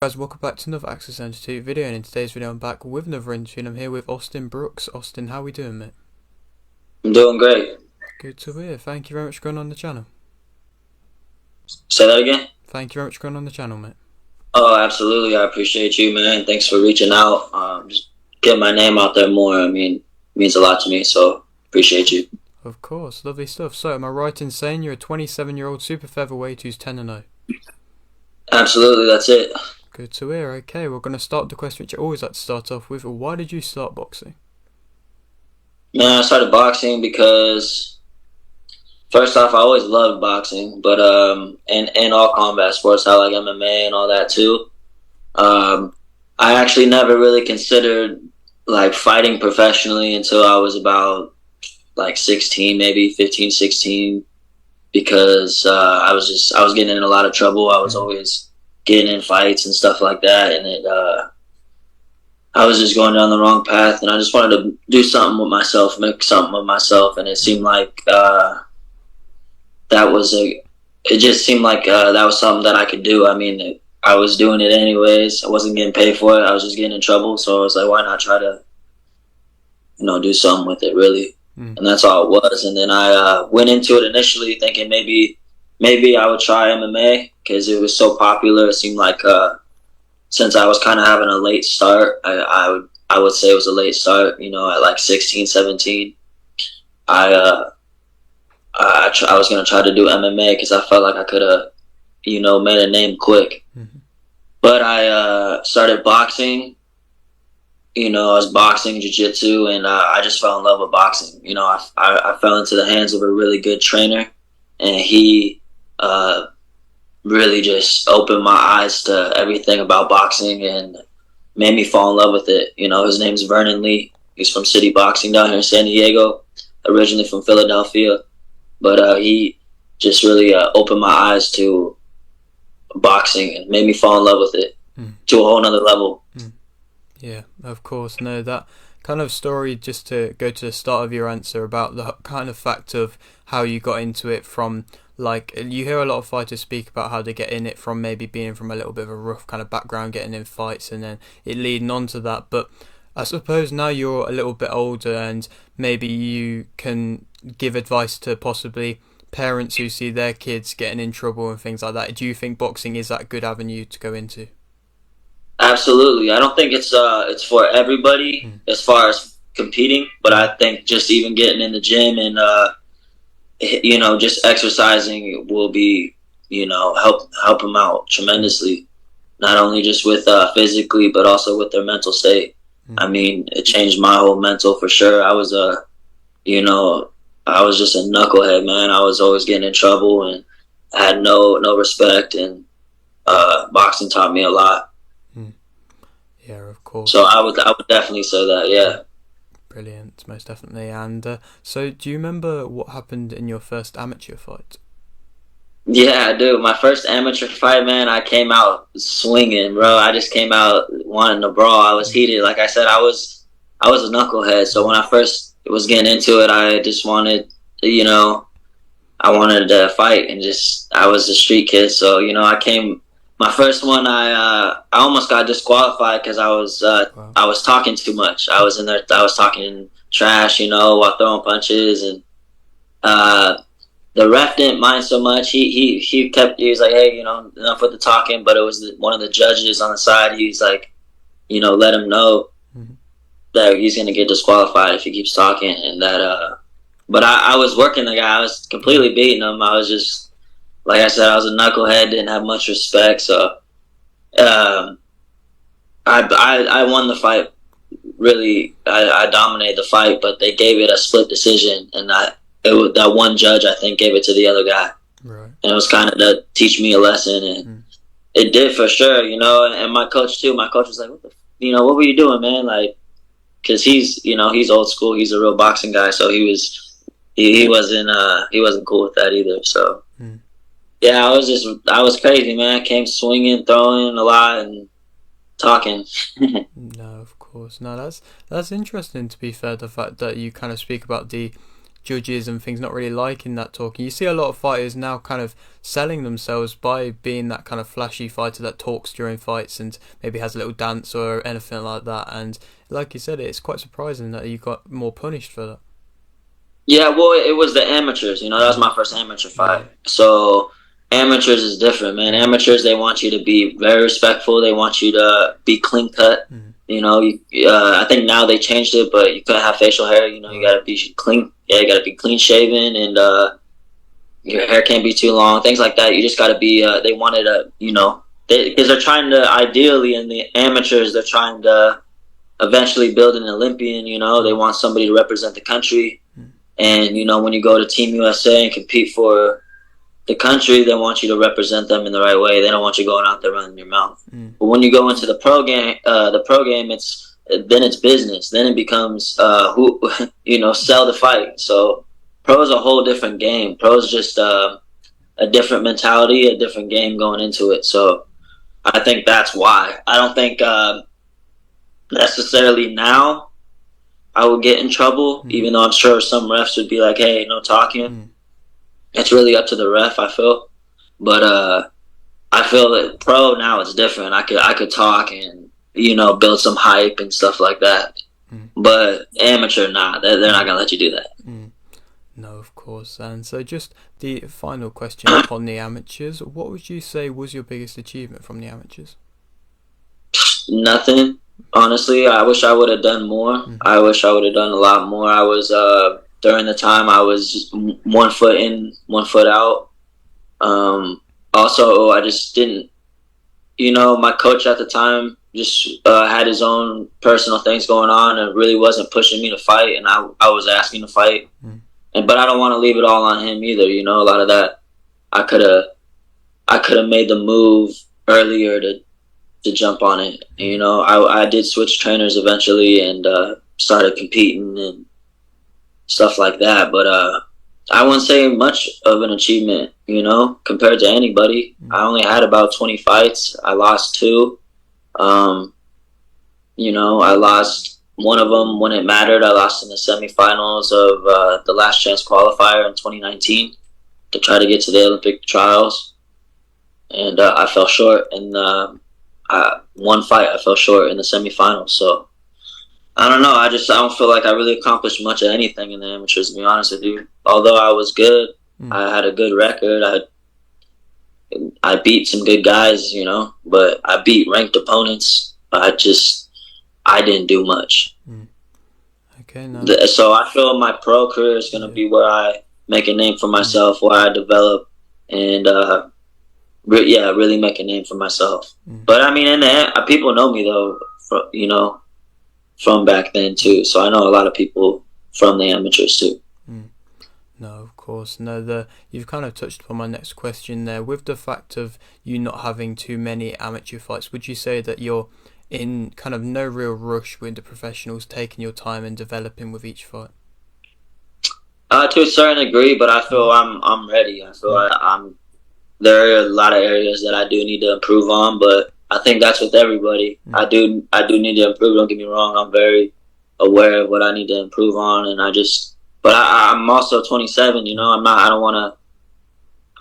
Guys, welcome back to another Access Undefeated video, and in today's video I'm back with another interview, and I'm here with Austin Brooks. Austin, how we doing, mate? I'm doing great. Good to hear. Thank you very much for going on the channel. Say that again? Thank you very much for going on the channel, mate. Oh, absolutely. I appreciate you, man. Thanks for reaching out. Just getting my name out there more. I mean, it means a lot to me, so appreciate you. Of course, lovely stuff. So, am I right in saying you're a 27-year-old super featherweight who's 10-0? Absolutely, that's it. Good to hear. Okay, we're going to start with the question which I always like to start off with. Why did you start boxing? Man, I started boxing because, first off, I always loved boxing, but and all combat sports, I like MMA and all that too. I actually never really considered like fighting professionally until I was about like 16, maybe 15, 16, because I was getting in a lot of trouble. I was always getting in fights and stuff like that, and I was just going down the wrong path, and I just wanted to do something with myself, make something of myself, and it seemed like it just seemed like that was something that I could do. I mean, I was doing it anyways. I wasn't getting paid for it. I was just getting in trouble, so I was like, why not try to, do something with it, really? And that's all it was. And then I went into it initially thinking maybe I would try MMA because it was so popular. It seemed like since I was kind of having a late start, I would say it was a late start. At like 16, 17, I was gonna try to do MMA because I felt like I could have made a name quick. But I started boxing. I was boxing, jiu-jitsu, and I just fell in love with boxing. I fell into the hands of a really good trainer, and he really just opened my eyes to everything about boxing and made me fall in love with it. His name's Vernon Lee. He's from City Boxing down here in San Diego, originally from Philadelphia. But he just really opened my eyes to boxing and made me fall in love with it to a whole nother level. Yeah, of course. No, that kind of story, just to go to the start of your answer about the kind of fact of how you got into it from, like, you hear a lot of fighters speak about how they get in it from maybe being from a little bit of a rough kind of background, getting in fights, and then it leading on to that. But I suppose now you're a little bit older and maybe you can give advice to possibly parents who see their kids getting in trouble and things like that. Do you think boxing is that good avenue to go into? Absolutely. I don't think it's for everybody as far as competing, but I think just even getting in the gym and just exercising will be help them out tremendously. Not only just with physically, but also with their mental state. I mean, it changed my whole mental for sure. I was I was just a knucklehead, man. I was always getting in trouble and I had no respect, and boxing taught me a lot. Yeah, of course. So I would definitely say that, yeah. Brilliant, most definitely. And so do you remember what happened in your first amateur fight? Yeah, I do. My first amateur fight, man, I came out swinging, bro. I just came out wanting to brawl. I was heated. Like I said, I was a knucklehead. So when I first was getting into it, I just wanted, I wanted to fight, and I was a street kid. So, my first one, I almost got disqualified because Wow. I was talking too much. I was in there, I was talking trash, while throwing punches, and the ref didn't mind so much. He was like, hey, enough with the talking. But it was one of the judges on the side. He's like, let him know that he's gonna get disqualified if he keeps talking, and that. But I was working the guy. I was completely beating him. I was just, like I said, I was a knucklehead. Didn't have much respect. So, I won the fight. Really, I dominated the fight, but they gave it a split decision, and that one judge, I think, gave it to the other guy. Right. And it was kind of to teach me a lesson, and it did for sure, and my coach too. My coach was like, what were you doing, man? Like, cause he's old school. He's a real boxing guy. So he wasn't cool with that either. So yeah, I was crazy, man. I came swinging, throwing a lot and talking. No, of course. No, that's interesting, to be fair, the fact that you kind of speak about the judges and things not really liking that talking. You see a lot of fighters now kind of selling themselves by being that kind of flashy fighter that talks during fights and maybe has a little dance or anything like that. And like you said, it's quite surprising that you got more punished for that. Yeah, well, it was the amateurs. That was my first amateur fight. So amateurs is different, man. Amateurs, they want you to be very respectful. They want you to be clean cut. I think now they changed it, but you couldn't have facial hair. You gotta be clean. Yeah, you gotta be clean shaven, and your hair can't be too long. Things like that. You just gotta be. They wanted to, because they're trying to, ideally in the amateurs, they're trying to eventually build an Olympian. They want somebody to represent the country. And, when you go to Team USA and compete for the country, they want you to represent them in the right way. They don't want you going out there running your mouth. But when you go into the pro game, then it's business. Then it becomes sell the fight. So pro is a whole different game. Pro is just a different mentality, a different game going into it. So I think that's why. I don't think necessarily now I would get in trouble, even though I'm sure some refs would be like, hey, no talking. It's really up to the ref, I feel. But I feel that pro now it's different. I could talk and, build some hype and stuff like that. But amateur, nah, they're not going to let you do that. No, of course. And so just the final question upon the amateurs. What would you say was your biggest achievement from the amateurs? Nothing. Honestly, I wish I would have done more. I wish I would have done a lot more. I was, during the time, I was 1 foot in, 1 foot out. Also, I just didn't, my coach at the time just had his own personal things going on and really wasn't pushing me to fight, and I was asking to fight. But I don't want to leave it all on him either, a lot of that. I could have made the move earlier to jump on it. I did switch trainers eventually and started competing and stuff like that. But I wouldn't say much of an achievement, compared to anybody. I only had about 20 fights. I lost 2. I lost one of them when it mattered. I lost in the semifinals of the Last Chance qualifier in 2019 to try to get to the Olympic trials. And I fell short in one fight. I fell short in the semifinals. So I don't know. I don't feel like I really accomplished much of anything in the amateurs, to be honest with you. Although I was good, I had a good record. I beat some good guys, but I beat ranked opponents. I didn't do much. Okay. No. So I feel my pro career is going to be where I make a name for myself, where I develop and really make a name for myself. But I mean, in the end, people know me though, from back then too. So I know a lot of people from the amateurs too. No, of course. No, you've kind of touched upon my next question there. With the fact of you not having too many amateur fights, would you say that you're in kind of no real rush with the professionals, taking your time and developing with each fight? To a certain degree, but I feel I'm ready. I feel like there are a lot of areas that I do need to improve on, but I think that's with everybody. I do need to improve. Don't get me wrong. I'm very aware of what I need to improve on, and but I'm also 27.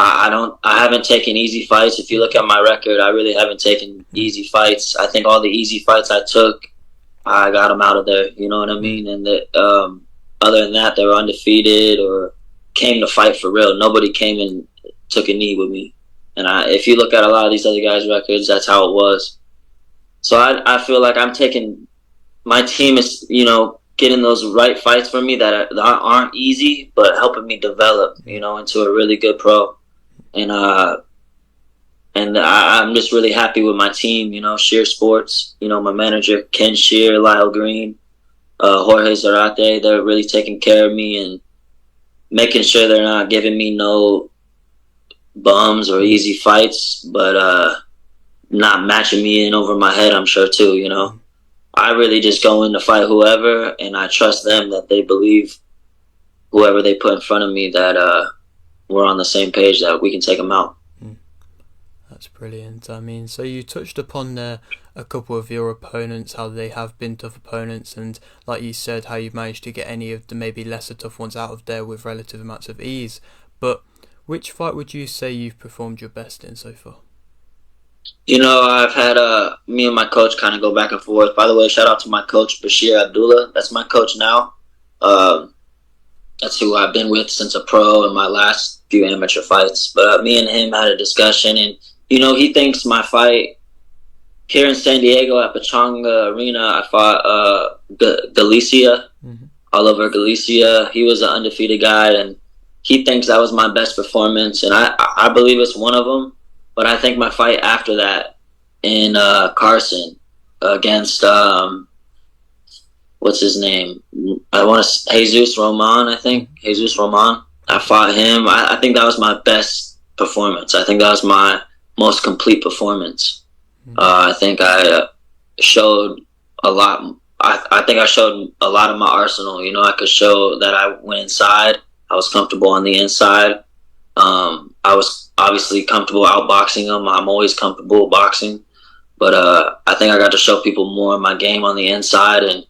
I haven't taken easy fights. If you look at my record, I really haven't taken easy fights. I think all the easy fights I took, I got them out of there. You know what I mean? And other than that, they were undefeated or came to fight for real. Nobody came and took a knee with me. And if you look at a lot of these other guys' records, that's how it was. So I feel like I'm taking, my team is, getting those right fights for me that aren't easy, but helping me develop, into a really good pro. And I'm just really happy with my team, Sheer Sports, my manager, Ken Shear, Lyle Green, Jorge Zarate. They're really taking care of me and making sure they're not giving me no bums or easy fights, but not matching me in over my head, I'm sure too, I really just go in to fight whoever, and I trust them that they believe whoever they put in front of me that we're on the same page, that we can take them out. That's brilliant. I mean, so you touched upon there a couple of your opponents, how they have been tough opponents, and like you said, how you've managed to get any of the maybe lesser tough ones out of there with relative amounts of ease. But which fight would you say you've performed your best in so far? You know, I've had me and my coach kind of go back and forth. By the way, shout out to my coach Bashir Abdullah. That's my coach now. Um, that's who I've been with since a pro in my last few amateur fights. But me and him had a discussion, and you know, he thinks my fight here in San Diego at Pachanga Arena, I fought Galicia, Oliver Galicia. He was an undefeated guy, and he thinks that was my best performance, and I believe it's one of them. But I think my fight after that in Carson against what's his name? I want to Jesus Roman. I think Jesus Roman. I fought him. I think that was my best performance. I think that was my most complete performance. I think I showed a lot. I think I showed a lot of my arsenal. You know, I could show that I went inside. I was comfortable on the inside. I was obviously comfortable outboxing them. I'm always comfortable boxing. But I think I got to show people more of my game on the inside and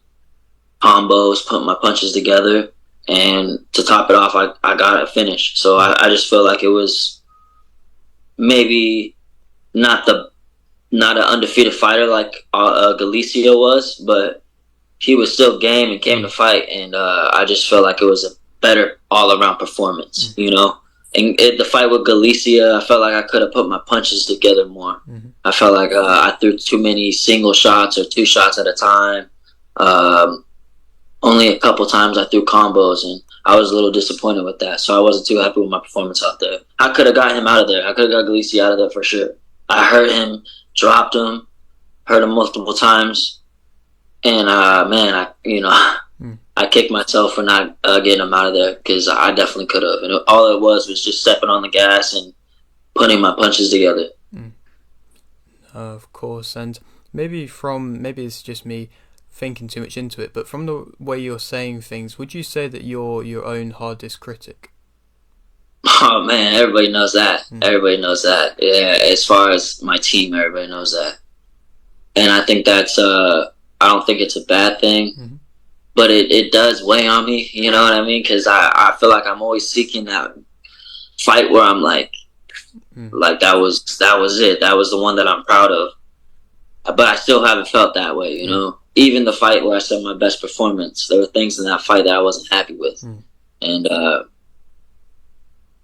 combos, put my punches together. And to top it off, I got a finish. So I just feel like it was maybe not an undefeated fighter like Galicia was, but he was still game and came to fight. And I just felt like it was a better all-around performance, you know? And the fight with Galicia, I felt like I could have put my punches together more. I felt like I threw too many single shots or two shots at a time. Only a couple times I threw combos, and I was a little disappointed with that. So I wasn't too happy with my performance out there. I could have got him out of there. I could have got Galicia out of there for sure. I hurt him, dropped him, hurt him multiple times. And, man, I kicked myself for not getting him out of there because I definitely could have. And all it was just stepping on the gas and putting my punches together. Of course. And maybe it's just me thinking too much into it, but from the way you're saying things, would you say that you're your own hardest critic? Oh, man, everybody knows that. Everybody knows that. Yeah, as far as my team, everybody knows that. And I think that's, I don't think it's a bad thing. But it does weigh on me, you know what I mean? Because I feel like I'm always seeking that fight where I'm like that was it. That was the one that I'm proud of. But I still haven't felt that way, you know? Even the fight where I said my best performance, there were things in that fight that I wasn't happy with. And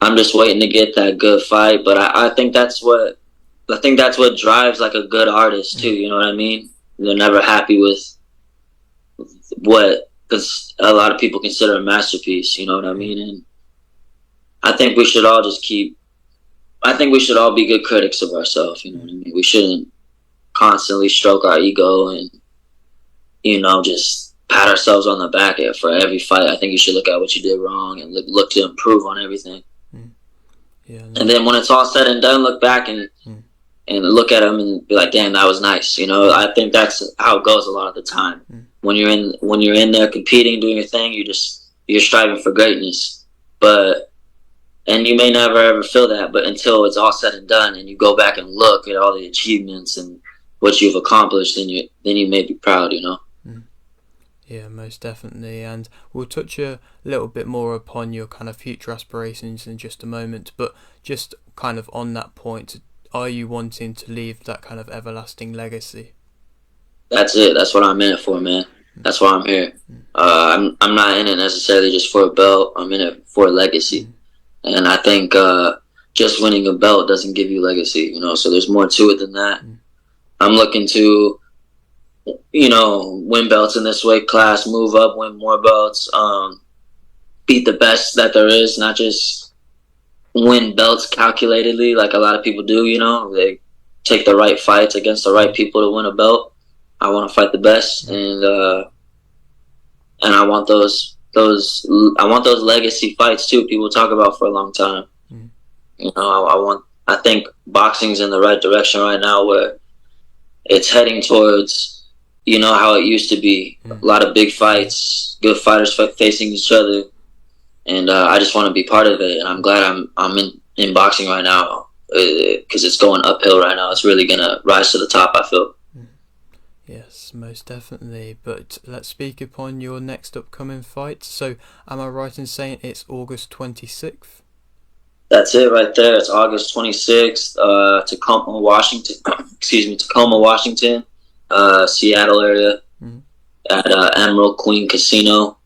I'm just waiting to get that good fight. But I think that's what drives like a good artist too, you know what I mean? They're never happy with what a lot of people consider a masterpiece, you know what I mean? And I think we should all be good critics of ourselves, you know what I mean? We shouldn't constantly stroke our ego and, you know, just pat ourselves on the back for every fight. I think you should look at what you did wrong and look to improve on everything. And then when it's all said and done, look back and look at them and be like, damn, that was nice. You know, I think that's how it goes a lot of the time. When you're in there competing, doing your thing, you're striving for greatness. And you may never ever feel that, but until it's all said and done and you go back and look at all the achievements and what you've accomplished, then you may be proud, you know? Yeah, most definitely. And we'll touch a little bit more upon your kind of future aspirations in just a moment, but just kind of on that point, are you wanting to leave that kind of everlasting legacy? That's it. That's what I'm in it for, man. That's why I'm here. I'm not in it necessarily just for a belt. I'm in it for a legacy. And I think just winning a belt doesn't give you legacy, you know, so there's more to it than that. I'm looking to, you know, win belts in this weight class, move up, win more belts, beat the best that there is, not just win belts calculatedly like a lot of people do, you know. They take the right fights against the right people to win a belt. I want to fight the best, and I want those legacy fights too. People talk about for a long time. You know, I think boxing's in the right direction right now, where it's heading towards, you know, how it used to be. A lot of big fights, good fighters facing each other, and I just want to be part of it. And I'm glad I'm in boxing right now. because it's going uphill right now. It's really gonna rise to the top, I feel. Yes, most definitely. But let's speak upon your next upcoming fight. So, am I right in saying it's August 26th? That's it right there. It's August 26th, Tacoma, Washington. Excuse me, Tacoma, Washington, Seattle area, Mm-hmm. at Emerald Queen Casino,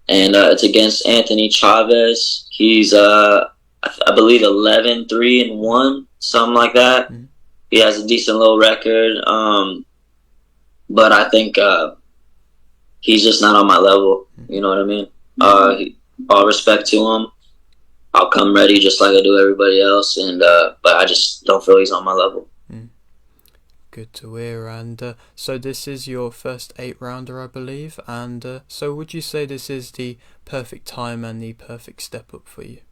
and it's against Anthony Chavez. He's I believe 11-3-1, something like that. Mm-hmm. He has a decent little record, but I think he's just not on my level. You know what I mean? All respect to him. I'll come ready just like I do everybody else, and but I just don't feel he's on my level. Good to hear. And so this is your first 8-rounder, I believe. And so would you say this is the perfect time and the perfect step up for you?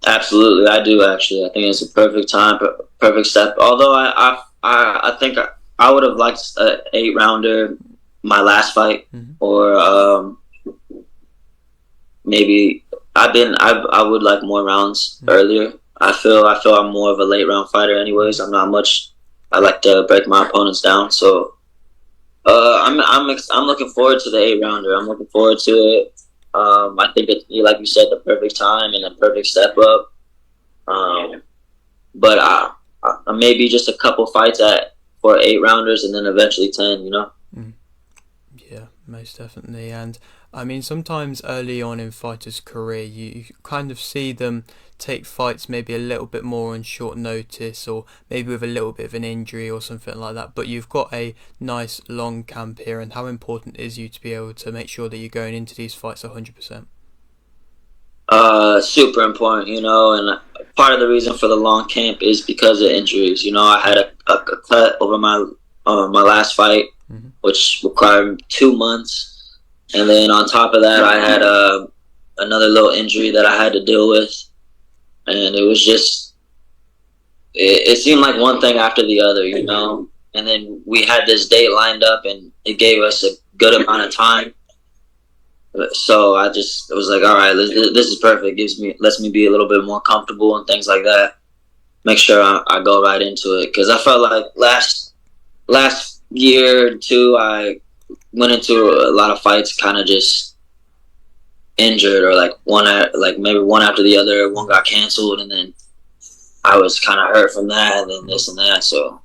Absolutely, I do actually. I think it's a perfect time, perfect step. Although I think I would have liked an 8-rounder my last fight, or maybe I would like more rounds earlier. I feel I'm more of a late round fighter, anyways. I'm not much. I like to break my opponents down, so I'm looking forward to the 8-rounder. I'm looking forward to it. I think it's, like you said, the perfect time and the perfect step up. But I maybe just a couple fights for 8-rounders, and then eventually 10. You know. Yeah, most definitely. And I mean, sometimes early on in fighters' career, you kind of see them take fights maybe a little bit more on short notice, or maybe with a little bit of an injury or something like that. But you've got a nice long camp here, and how important is you to be able to make sure that you're going into these fights 100%? Super important, you know, and part of the reason for the long camp is because of injuries. You know, I had a cut over my last fight, which required 2 months, and then on top of that, I had another little injury that I had to deal with, and it was just it seemed like one thing after the other, you know. And then we had this date lined up, and it gave us a good amount of time. So I was like, all right, this is perfect. Lets me be a little bit more comfortable and things like that. Make sure I go right into it, because I felt like last year or two I went into a lot of fights kind of just injured, or maybe one after the other. One got canceled, and then I was kind of hurt from that, and then this and that. So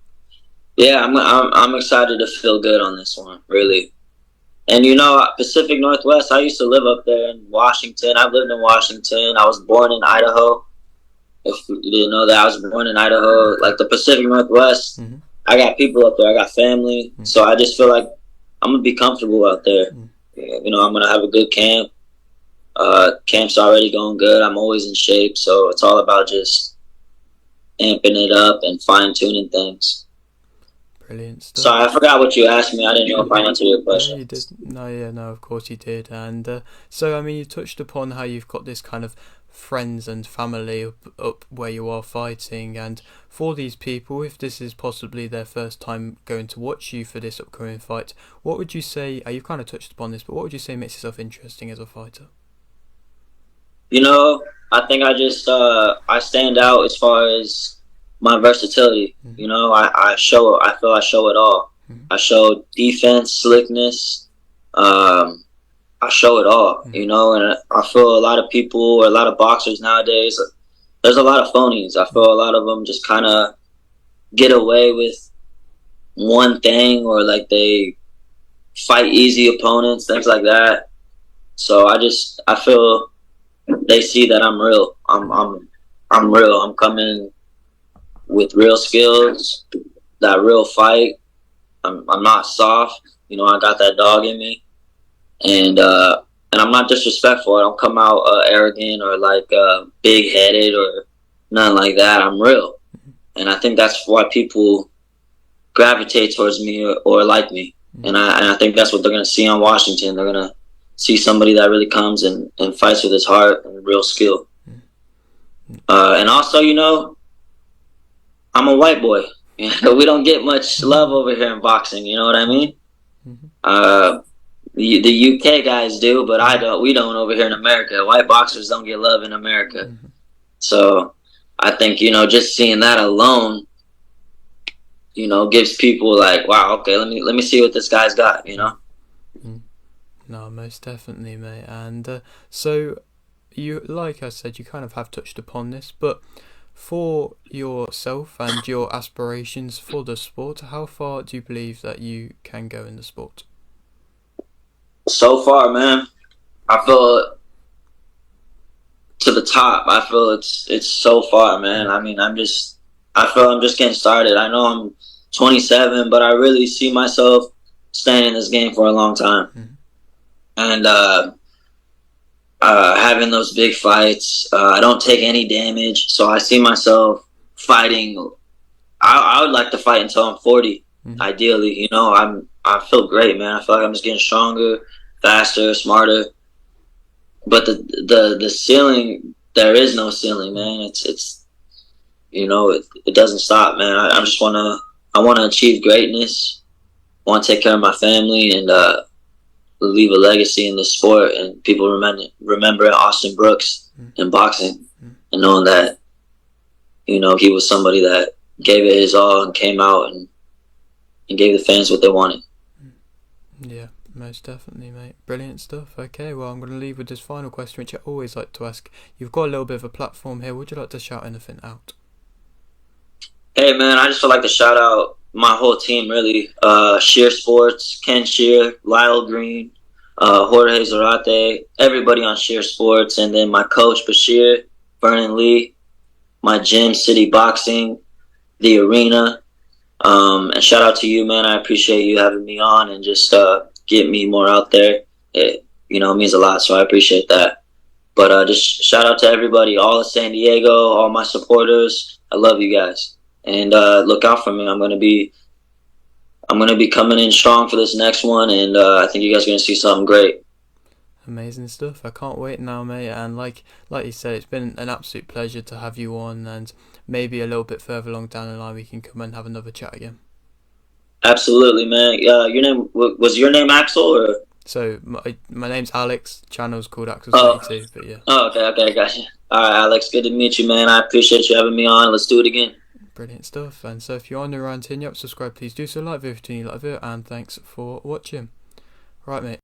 yeah, I'm excited to feel good on this one, really. And you know, Pacific Northwest, I used to live up there in Washington. I've lived in Washington. I was born in Idaho. If you didn't know that, I was born in Idaho. Like the Pacific Northwest, I got people up there. I got family. So I just feel like I'm going to be comfortable out there. You know, I'm going to have a good camp. Camp's already going good. I'm always in shape. So it's all about just amping it up and fine-tuning things. Brilliant stuff. Sorry, I forgot what you asked me. I didn't know if I answered your question. No, you did. No, of course you did. And so, I mean, you touched upon how you've got this kind of friends and family up where you are fighting. And for these people, if this is possibly their first time going to watch you for this upcoming fight, what would you say, you've kind of touched upon this, but what would you say makes yourself interesting as a fighter? You know, I think I stand out as far as my versatility. You know, I feel I show it all. I show defense, slickness. I show it all, you know, and I feel a lot of people, or a lot of boxers nowadays, there's a lot of phonies. I feel a lot of them just kind of get away with one thing, or like they fight easy opponents, things like that. So I feel they see that I'm real. I'm real. I'm coming with real skills, that real fight. I'm not soft. You know, I got that dog in me, and I'm not disrespectful. I don't come out arrogant or like big headed or nothing like that. I'm real, and I think that's why people gravitate towards me or like me. And I think that's what they're gonna see on Washington. They're gonna see somebody that really comes and fights with his heart and real skill. And also, you know, I'm a white boy. We don't get much love over here in boxing. You know what I mean? The UK guys do, but we don't over here in America. White boxers don't get love in America. So I think, just seeing that alone, gives people like, wow, okay, let me see what this guy's got. Mm. No, most definitely, mate. And so you, like I said, you kind of have touched upon this, but for yourself and your aspirations for the sport, how far do you believe that you can go in the sport? So far, man, I feel to the top. I feel it's so far, man. Mm. I mean, I feel I'm just getting started. I know I'm 27, but I really see myself staying in this game for a long time. Mm. And having those big fights, I don't take any damage, so I see myself fighting. I would like to fight until I'm 40, Mm. ideally. I feel great, man. I feel like I'm just getting stronger, faster, smarter. But the ceiling, there is no ceiling, man. It doesn't stop, man. I want to achieve greatness. Want to take care of my family and leave a legacy in the sport, and people remembering Austin Brooks Mm. in boxing, Mm. and knowing that he was somebody that gave it his all and came out and gave the fans what they wanted. Yeah, most definitely, mate. Brilliant stuff. Okay, well, I'm going to leave with this final question, which I always like to ask. You've got a little bit of a platform here. Would you like to shout anything out? Hey, man, I just would like to shout out my whole team, really. Sheer Sports, Ken Sheer, Lyle Green, Jorge Zarate, everybody on Sheer Sports, and then my coach, Bashir, Vernon Lee, my gym, City Boxing, the arena. And shout out to you, man. I appreciate you having me on and just get me more out there. It means a lot, so I appreciate that. But just shout out to everybody, all of San Diego, all my supporters. I love you guys. And look out for me. I'm gonna be coming in strong for this next one, and I think you guys are gonna see something great. Amazing stuff. I can't wait now, mate. And like you said, it's been an absolute pleasure to have you on. And maybe a little bit further along down the line, we can come and have another chat again. Absolutely, man. Your name was your name Axel or? So my name's Alex. Channel's called Axel Oh, 22. But yeah, okay, gotcha. All right, Alex. Good to meet you, man. I appreciate you having me on. Let's do it again. brilliant stuff. And so if you're on the around 10 yet, subscribe, please do so. Like the video if you like it, and thanks for watching. Right, mate.